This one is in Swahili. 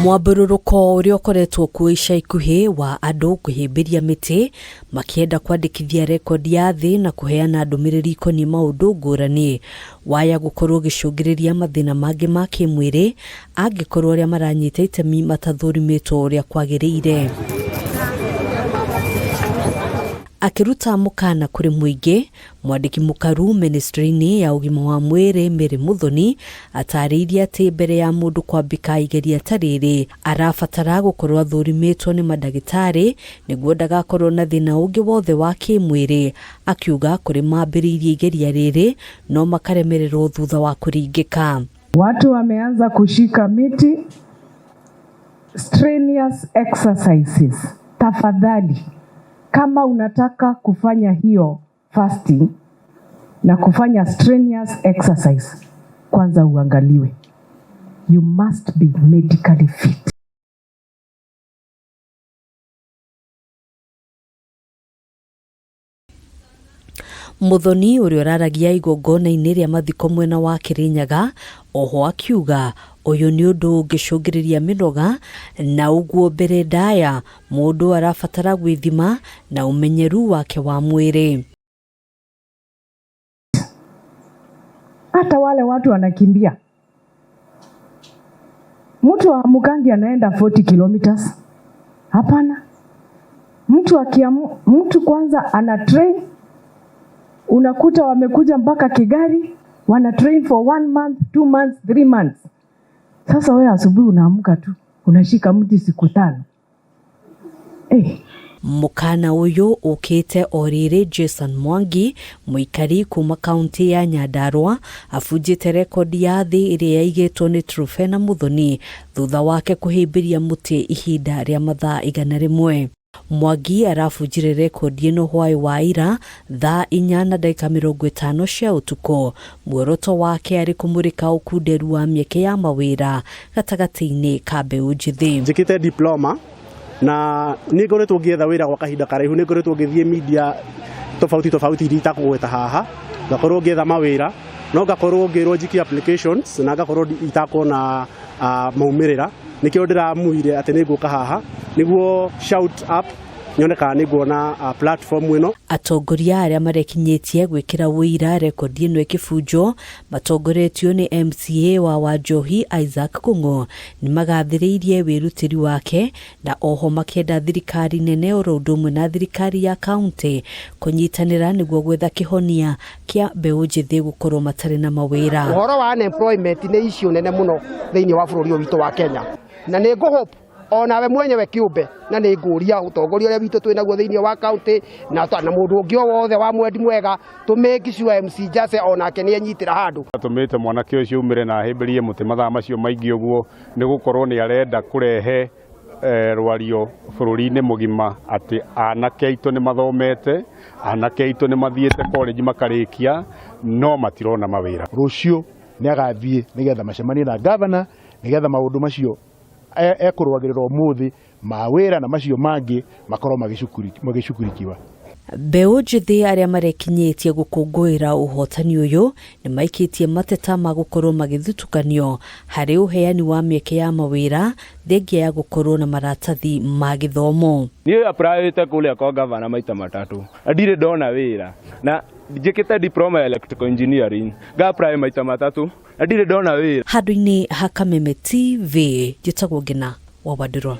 Mwambũrũrũko ũrĩa ũkoretwo kuo ica ikuhĩ wa andũ kũhĩmbĩria mĩtĩ makĩenda kwandĩkithia rekondi ya thĩ na kũheana ndũmĩrĩri ikoniĩ maũndũ ngũrani waya gũkorwo gĩcũngĩrĩria mathĩna mangĩ ma kĩmwĩrĩ angĩkorwo arĩa maranyita itemi matathũrimĩtwo ũrĩa kwagĩrĩire. Akiruta mukana kuri muingĩ, mwandĩki mũkaru ministry-inĩ ya ũgima wa mwĩrĩ Mary Muthoni atarĩirie atĩ mbere ya mũndũ kwambika igeria ta rĩrĩ arabatara gũkorwo athũrimĩtwo nĩ mandagĩtarĩ nĩguo ndagakorwo na thĩna ũngĩ wothe wa kĩmwĩrĩ, akiuga kũrĩ mambĩrĩirie igeria rĩrĩ no makaremererwo thutha wa kũringĩka. Watu wameanza kushika miti. Strenuous exercises, tafadhali kama unataka kufanya hiyo fasting na kufanya strenuous exercise, kwanza uangaliwe. You must be medically fit. Muthoni ũrĩa ũraragia igongona-inĩ rĩa mathiko mwena wa Kirinyaga oho akiuga ũyũ nĩ ũndũ ũngĩcũngĩrĩria mĩnoga na ũguo mbere ndaya mũndũ arabatara gwĩthima na ũmenyeru wake wa mwĩrĩ. Hata wale watu wanakimbia, mtu wa Mukangi anaenda 40 kilometers. Hapana, mtu kwanza ana train, unakuta wamekuja mpaka Kigari wana train for 1 month, 2 months, 3 months. Sasa wewe asubuhi unaamka tu unashika mti siku 5. Mukana uyu ukite orire Jason Mwangi muikari kuma kaunti ya Nyandarua afujite rekodi ya thĩ ĩrĩa yaigĩtwo nĩ Truphena Muthoni thutha wake kuhĩmbĩria mũtĩ ihinda rĩa mathaa 100. Mwangi arafujire rekodi ĩno hwaĩ wa ira thaa 4:50 cia ũtukũ. Muoroto wake arĩ kũmũrĩka ũkunderu wa mĩeke ya mawĩra gatagatĩ-inĩ ka mbeũ njĩthĩ. Njĩkĩte diploma na nĩ ngoretwo ngĩetha wĩra gwa kahinda karaihu, nĩ ngoretwo ngĩthiĩ media tofauti iria itakũgweta haha, ngakorwo ngĩetha mawĩra, no ngakorwo ngĩrwo njikie applications na ngakorwo itakuona maumĩrĩra. Nikio ndĩramuire atĩ nĩ ngũka haha nĩguo shout up nyoneka nĩ nguona platform ĩno. Atongoria arĩa marekinyĩtie gwĩkĩra wĩira rekodi ĩno ĩkĩbunjwo matongoretio nĩ MCA wa Wanjohi Isaac Kung'o nĩ magathĩrĩirie wĩrutĩri wake na oho makĩenda thirikari nene oro ũndũ ũmwe na thirikari ya kaunti kũnyitanĩra nĩguo gwetha kĩhonia kĩa mbeũ njĩthĩ gũkorwo matarĩ na mawĩra. Ũhoro wa unemployment nĩ issue nene mũno thĩinĩ wa bũrũri witũ wa Kenya, na nĩ ngũhope onawe mwenyewe kĩũmbe na nĩ ngũria ũtongoria ũrĩa witũ twĩ naguo thĩinĩ wa kaunti na mũndũ ũngĩ wothe wa mwendi mwega tũmĩki sure MC Jase onake nĩ enyitĩra handũ. Tũmĩte mwanake ũcio umĩre na ahĩmbĩrie mũtĩ mathaa macio maingĩ ũguo nĩ gũkorwo nĩ arenda kũrehe rwario bũrũri-inĩ mũgima atĩ anake aitũ nĩ mathomete, anake aitũ nĩ mathiĩte college makarĩkia no matirona mawĩra. Rũciũ nĩ agathiĩ nĩgetha macemanie na governor nĩgetha maũndũ macio ekũrũagĩrĩra ũmũthĩ mawĩra na macio mangĩ makorwo magĩcukurikiwa. Mbeũ njĩthĩ arĩa marekinyĩtie gũkũngũĩra ũhotani ũyũ nĩ maikĩtie mateta ma gũkorwo magĩthutũkanio harĩ ũheani wa mĩeke ya mawĩra thengia ya gũkorwo na maratathi ma gĩthomo. Niĩ applyĩte kũrĩa kwa gavana maita matatũ ndirĩ ndona wĩra na njĩkĩte diploma ya electrical engineering ngapply maita matatũ ndirĩ ndona wĩra. Handũ-inĩ ha Kameme TV njĩtagwo Ngina wa Wandĩrwo.